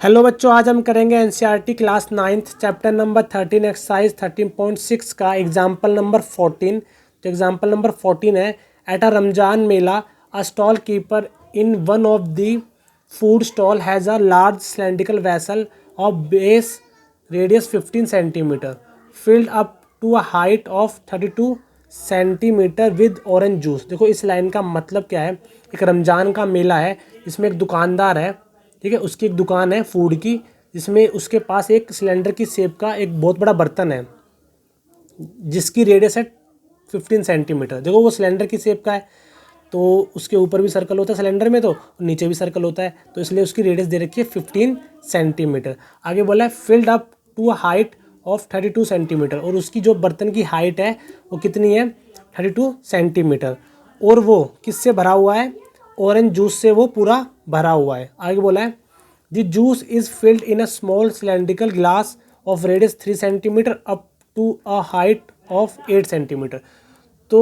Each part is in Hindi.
हेलो बच्चों, आज हम करेंगे NCERT class 9th chapter number 13 exercise 13.6 का एग्जाम्पल नंबर 14। तो एग्जाम्पल नंबर 14 है, at a Ramzan mela a stall keeper in one of the food stall has a large cylindrical vessel of base radius 15 centimetre filled up to a height of 32 centimetre with orange juice. देखो इस लाइन का मतलब क्या है। एक रमज़ान का मेला है, इसमें एक दुकानदार है, ठीक है, उसकी एक दुकान है फूड की, जिसमें उसके पास एक सिलेंडर की शेप का एक बहुत बड़ा बर्तन है जिसकी रेडियस है 15 सेंटीमीटर। देखो वो सिलेंडर की शेप का है, तो उसके ऊपर भी सर्कल होता है सिलेंडर में, तो नीचे भी सर्कल होता है, तो इसलिए उसकी रेडियस दे रखी है 15 सेंटीमीटर। आगे बोला है filled up to a height of 32 centimetre, और उसकी जो बर्तन की हाइट है वो कितनी है 32 सेंटीमीटर, और वो किससे भरा हुआ है, ऑरेंज जूस से वो पूरा भरा हुआ है। आगे बोला है the juice is filled in a small cylindrical glass of radius 3 centimetre up to a height of 8 centimetre. तो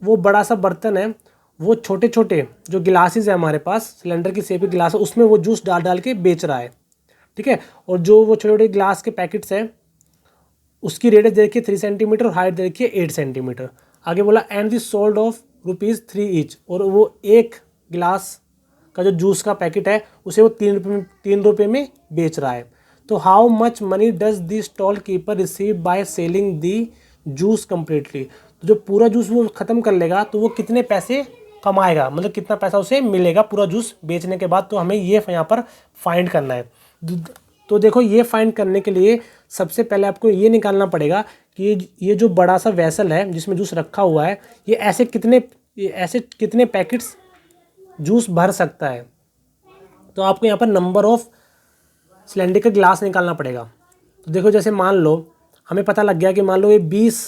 वो बड़ा सा बर्तन है, वो छोटे छोटे जो गिलासेस है हमारे पास, सिलेंडर की शेप के गिलास है, उसमें वो जूस डाल डाल के बेच रहा है, ठीक है। और जो वो छोटे छोटे ग्लास के पैकेट्स हैं उसकी रेडियस दे रखी है 3 सेंटीमीटर और हाइट दे रखी है 8 सेंटीमीटर। आगे बोला and the sold off ₹3 each, और वो एक गिलास का जो जूस का पैकेट है उसे वो 3 रुपये में बेच रहा है। तो how much money does the stall keeper receive by selling the juice completely. तो जो पूरा जूस वो ख़त्म कर लेगा तो वो कितने पैसे कमाएगा, मतलब कितना पैसा उसे मिलेगा पूरा जूस बेचने के बाद। तो हमें ये यहाँ पर फाइंड करना है। तो देखो ये फाइंड करने के लिए सबसे पहले आपको ये निकालना पड़ेगा कि ये जो बड़ा सा वेसल है जिसमें जूस रखा हुआ है, ये ऐसे कितने पैकेट्स जूस भर सकता है। तो आपको यहाँ पर नंबर ऑफ सिलेंडर का ग्लास निकालना पड़ेगा। तो देखो जैसे मान लो हमें पता लग गया कि मान लो ये 20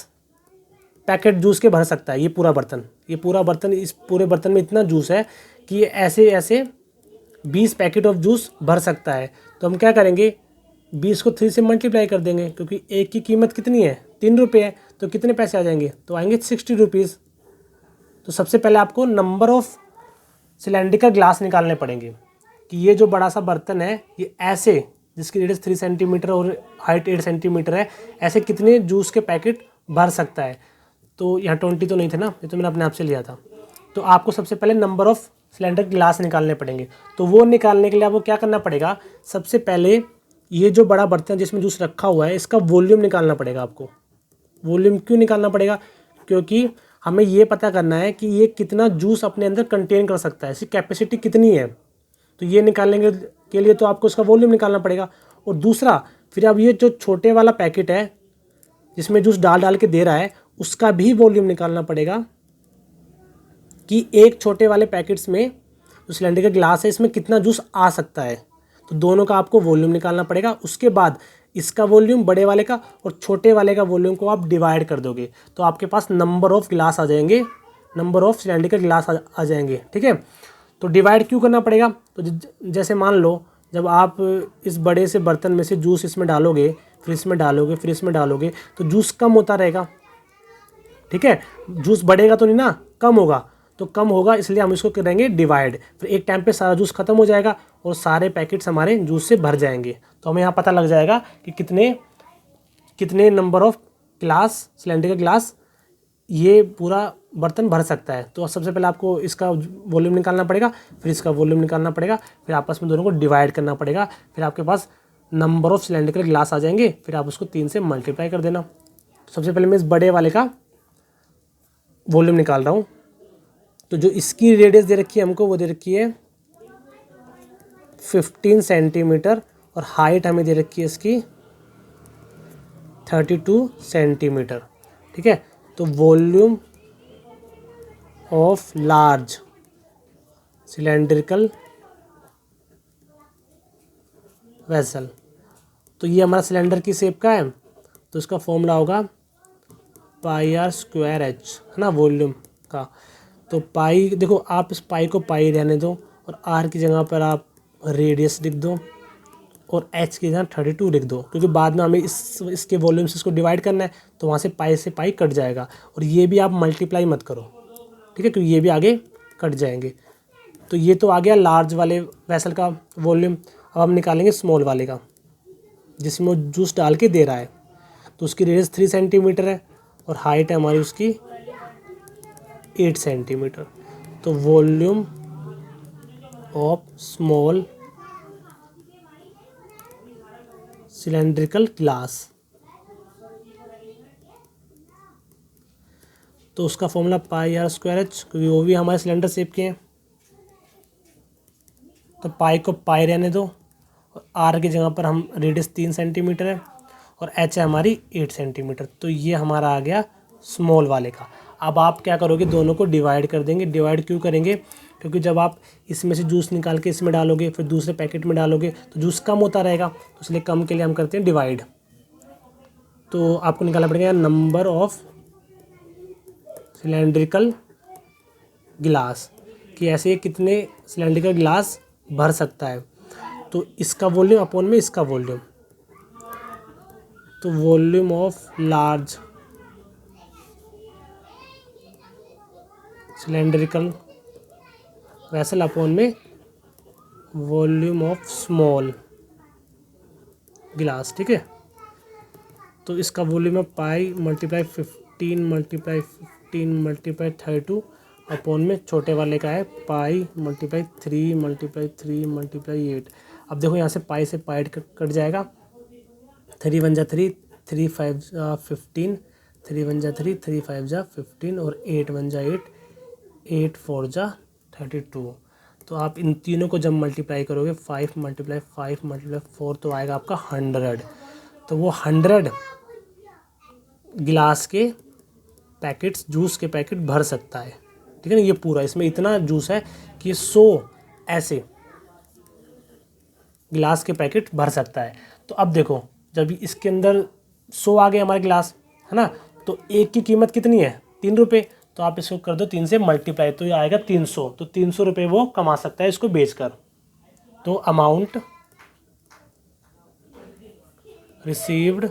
पैकेट जूस के भर सकता है ये पूरा बर्तन, इस पूरे बर्तन में इतना जूस है कि ये ऐसे ऐसे 20 पैकेट ऑफ जूस भर सकता है। तो हम क्या करेंगे, 20 को 3 से मल्टीप्लाई कर देंगे, क्योंकि एक की कीमत कितनी है 3 रुपये है, तो कितने पैसे आ जाएंगे, तो आएंगे 60 रुपीज़। तो सबसे पहले आपको नंबर ऑफ सिलेंड्रिकल ग्लास निकालने पड़ेंगे कि ये जो बड़ा सा बर्तन है ये ऐसे, जिसकी रेडियस 3 सेंटीमीटर और हाइट 8 सेंटीमीटर है, ऐसे कितने जूस के पैकेट भर सकता है। तो यहाँ 20 तो नहीं थे ना, ये तो मैंने अपने आप से लिया था। तो आपको सबसे पहले नंबर ऑफ सिलेंडर ग्लास निकालने पड़ेंगे। तो वो निकालने के लिए आपको क्या करना पड़ेगा, सबसे पहले ये जो बड़ा बर्तन जिसमें जूस रखा हुआ है इसका वॉल्यूम निकालना पड़ेगा आपको। वॉल्यूम क्यों निकालना पड़ेगा, क्योंकि हमें ये पता करना है कि ये कितना जूस अपने अंदर कंटेन कर सकता है, इसकी कैपेसिटी कितनी है। तो ये निकालने के लिए तो आपको इसका वॉल्यूम निकालना पड़ेगा। और दूसरा फिर अब ये जो छोटे वाला पैकेट है जिसमें जूस डाल डाल के दे रहा है उसका भी वॉल्यूम निकालना पड़ेगा कि एक छोटे वाले पैकेट्स में जो सिलेंडर का ग्लास है इसमें कितना जूस आ सकता है। तो दोनों का आपको वॉल्यूम निकालना पड़ेगा। उसके बाद इसका वॉल्यूम बड़े वाले का और छोटे वाले का वॉल्यूम को आप डिवाइड कर दोगे तो आपके पास नंबर ऑफ ग्लास आ जाएंगे, नंबर ऑफ सिलेंडर के ग्लास आ जाएंगे, ठीक है। तो डिवाइड क्यों करना पड़ेगा, तो जैसे मान लो जब आप इस बड़े से बर्तन में से जूस इसमें डालोगे, फिर इसमें डालोगे, फिर इसमें डालोगे, तो जूस कम होता रहेगा, ठीक है। जूस बढ़ेगा तो नहीं ना, कम होगा, तो कम होगा इसलिए हम इसको करेंगे डिवाइड। फिर एक टाइम पे सारा जूस खत्म हो जाएगा और सारे पैकेट्स हमारे जूस से भर जाएंगे। तो हमें यहाँ पता लग जाएगा कि कितने कितने नंबर ऑफ ग्लास, सिलेंडर का ग्लास ये पूरा बर्तन भर सकता है। तो सबसे पहले आपको इसका वॉल्यूम निकालना पड़ेगा, फिर इसका वॉल्यूम निकालना पड़ेगा, फिर आपस में दोनों को डिवाइड करना पड़ेगा, फिर आपके पास नंबर ऑफ सिलेंडर के ग्लास आ जाएंगे, फिर आप उसको 3 से मल्टीप्लाई कर देना। सबसे पहले मैं इस बड़े वाले का वॉल्यूम निकाल रहा हूँ। तो जो इसकी रेडियस दे रखी है हमको वो दे रखी है 15 सेंटीमीटर और हाइट हमें दे रखी है इसकी 32 सेंटीमीटर, ठीक है। तो volume of large cylindrical vessel, तो ये हमारा सिलेंडर की शेप का है, तो इसका फॉर्मूला होगा πr²h, है ना, वॉल्यूम का। तो पाई, देखो आप इस पाई को पाई रहने दो और आर की जगह पर आप रेडियस लिख दो और एच की जगह 32 लिख दो, क्योंकि बाद में हमें इसके वॉल्यूम से इसको डिवाइड करना है, तो वहाँ से पाई कट जाएगा। और ये भी आप मल्टीप्लाई मत करो, ठीक है, क्योंकि ये भी आगे कट जाएंगे। तो ये तो आ गया लार्ज वाले वेसल का वॉल्यूम। अब हम निकालेंगे स्मॉल वाले का, जिसमें वो जूस डाल के दे रहा है। तो उसकी रेडियस 3 सेंटीमीटर है और हाइट है हमारी उसकी 8 सेंटीमीटर। तो volume of small cylindrical glass, तो उसका formula pi r square h, क्योंकि वो भी हमारे सिलेंडर शेप के हैं। तो पाई को पाई रहने दो और आर की जगह पर हम रेडियस 3 सेंटीमीटर है और एच है हमारी 8 सेंटीमीटर। तो ये हमारा आ गया स्मॉल वाले का। अब आप क्या करोगे, दोनों को डिवाइड कर देंगे। डिवाइड क्यों करेंगे, क्योंकि जब आप इसमें से जूस निकाल के इसमें डालोगे फिर दूसरे पैकेट में डालोगे तो जूस कम होता रहेगा, तो इसलिए कम के लिए हम करते हैं डिवाइड। तो आपको निकालना पड़ेगा नंबर ऑफ सिलेंड्रिकल गिलास, कि ऐसे कितने सिलेंड्रिकल गिलास भर सकता है। तो इसका वॉल्यूम अपॉन में इसका वॉल्यूम, तो volume of large cylindrical vessel upon में वॉल्यूम ऑफ स्मॉल गिलास। ठीक है, तो इसका वॉल्यूम है पाई मल्टीप्लाई 15 मल्टीप्लाई 15 मल्टीप्लाई 32 अपॉन में छोटे वाले का है पाई मल्टीप्लाई 3 मल्टीप्लाई 3 मल्टीप्लाई 8। अब देखो यहाँ से पाई से पाई कट जाएगा, 3 1 जा 3, 3 5 जा 15, 3 1 जा 3, 3 5 जा 15 और 8 1 जा 8, 8 4 जा 32। तो आप इन तीनों को जब मल्टीप्लाई करोगे 5 मल्टीप्लाई 5 मल्टीप्लाई 4 तो आएगा आपका 100। तो वो 100 गिलास के पैकेट्स, जूस के पैकेट भर सकता है। ठीक है ना, ये पूरा इसमें इतना जूस है कि 100 ऐसे गिलास के पैकेट भर सकता है। तो अब देखो, जब इसके अंदर 100 आ गए हमारे गिलास, है ना, तो एक की कीमत कितनी है, 3 रुपये। तो आप इसको कर दो 3 से मल्टीप्लाई, तो ये आएगा 300। तो 300 रुपये वो कमा सकता है इसको बेचकर। तो amount received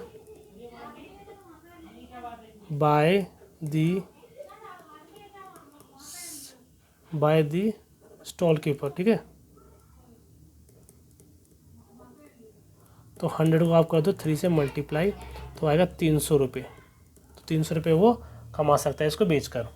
by the stall keeper. ठीक है, तो 100 को आप कर दो 3 से मल्टीप्लाई, तो आएगा 300 रुपये। तो 300 रुपये वो कमा सकता है इसको बेचकर।